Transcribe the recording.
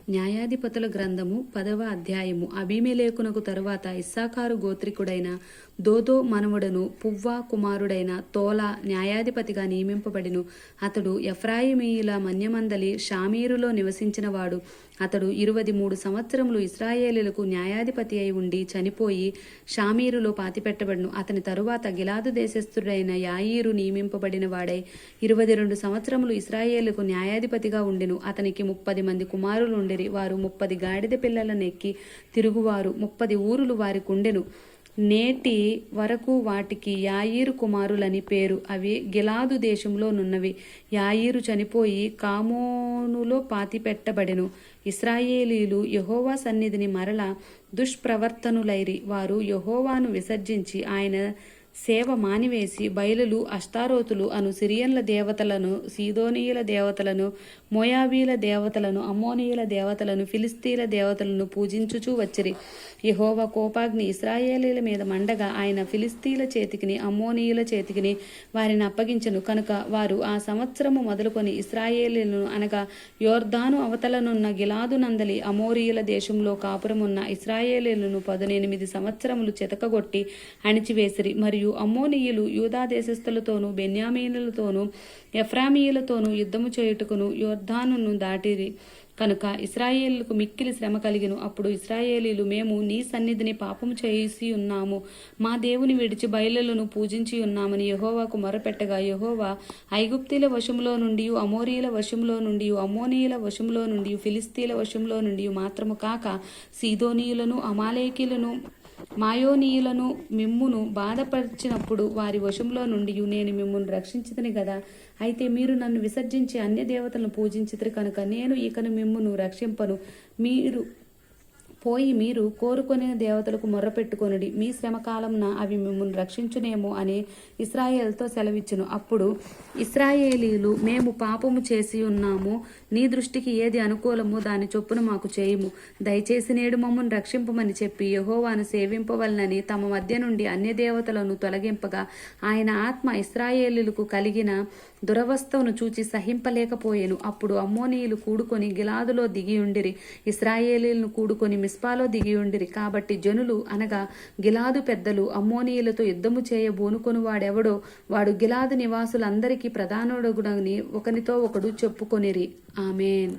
న్యాయాధిపతుల గ్రంథము 10వ అధ్యాయము. అబీమెలెకునకు తరువాత ఇస్సాకారు గోత్రికుడైన దోదో మనవడను పువ్వా కుమారుడైన తోలా న్యాయాధిపతిగా నియమింపబడిను. అతడు ఎఫ్రాయిమీయుల మన్యమందలి షామీరులో నివసించినవాడు. అతడు 23 సంవత్సరములు ఇశ్రాయేలీయులకు న్యాయాధిపతి అయి ఉండి చనిపోయి షామీరులో పాతిపెట్టబడును. అతని తరువాత గిలాదు దేశస్థుడైన యాయీరు నియమింపబడిన వాడై 22 సంవత్సరములు ఇశ్రాయేలుకు న్యాయాధిపతిగా ఉండెను. అతనికి 30 మంది కుమారులు ఉండేరి. వారు 30 గాడిద పిల్లలను ఎక్కి తిరుగువారు. 30 ఊరులు వారికుండెను. నేటి వరకు వాటికి యాయీరు కుమారులని పేరు. అవి గిలాదు దేశంలో నున్నవి. యాయీరు చనిపోయి కామోనులో పాతిపెట్టబడెను. ఇశ్రాయేలీయులు యెహోవా సన్నిధిని మరల దుష్ప్రవర్తనులైరి. వారు యెహోవాను విసర్జించి ఆయన సేవ మానివేసి బయలులు అష్తారోతులు అను సిరియన్ల దేవతలను, సీదోనీయుల దేవతలను, మోయాబీల దేవతలను, అమ్మోనీయుల దేవతలను, ఫిలిస్తీన్ల దేవతలను పూజించుచూ వచ్చిరి. యెహోవా కోపాగ్ని ఇశ్రాయేలీయుల మీద మండగా ఆయన ఫిలిస్తీన్ల చేతికిని అమ్మోనీయుల చేతికిని వారిని అప్పగించెను. కనుక వారు ఆ సంవత్సరము మొదలుకొని ఇశ్రాయేలీయులను అనగా యోర్దాను అవతలనున్న గిలాదు నందలి అమోరీయుల దేశంలో కాపురమున్న ఇశ్రాయేలీయులను 18 సంవత్సరములు చితకగొట్టి అణిచివేసిరి. మరియు అమ్మోనీయులు యూదా దేశస్థులతోనూ బెన్యామీనులతోనూ ఎఫ్రామీయులతోనూ యుద్ధము చేయుటకును యోర్దానును దాటిరి. కనుక ఇశ్రాయేలుకు మిక్కిలి శ్రమ కలిగెను. అప్పుడు ఇశ్రాయేలీలు, మేము నీ సన్నిధిని పాపము చేసి ఉన్నాము, మా దేవుని విడిచి బయలులను పూజించి ఉన్నామని యెహోవాకు మొరపెట్టగా, యెహోవా ఐగుప్తీల వశంలో నుండి, అమోరీల వశంలో నుండి, అమ్మోనీయుల వశంలో నుండి, ఫిలిస్తీన్ల వశంలో నుండి మాత్రము కాక సీదోనీయులను, అమాలేకీలను, మాయోనీయులను మిమ్మును బాధపరిచినప్పుడు వారి వశంలో నుండి నేను మిమ్మును రక్షించితిని గదా. అయితే మీరు నన్ను విసర్జించి అన్య దేవతలను పూజించితిరి కనుక నేను ఇకను మిమ్మును రక్షింపను. మీరు కోరుకొనిన దేవతలకు మొర్రపెట్టుకొనుడి. మీ శ్రమకాలంన అవి మిమ్మల్ని రక్షించునేమో అని ఇశ్రాయేలుతో సెలవిచ్చును. అప్పుడు ఇశ్రాయేలీయులు, మేము పాపము చేసి ఉన్నాము, నీ దృష్టికి ఏది అనుకూలమో దాని చొప్పున మాకు చేయుము, దయచేసి నేడు మమ్మల్ని రక్షింపమని చెప్పి యెహోవాను సేవింపవలనని తమ మధ్య నుండి అన్య దేవతలను తొలగింపగా, ఆయన ఆత్మ ఇశ్రాయేలీయులకు కలిగిన దురవస్థను చూచి సహింపలేకపోయెను. అప్పుడు అమ్మోనీయులు కూడుకొని గిలాదులో దిగియుండిరి, ఇశ్రాయేలీయులను కూడుకొని మిస్పాలో దిగియుండిరి. కాబట్టి జనులు అనగా గిలాదు పెద్దలు అమ్మోనీయులతో యుద్ధము చేయబోనుకొని వాడెవడో వాడు గిలాదు నివాసులందరికీ ప్రధానుడగునని ఒకనితో ఒకడు చెప్పుకొనిరి. ఆమేన్.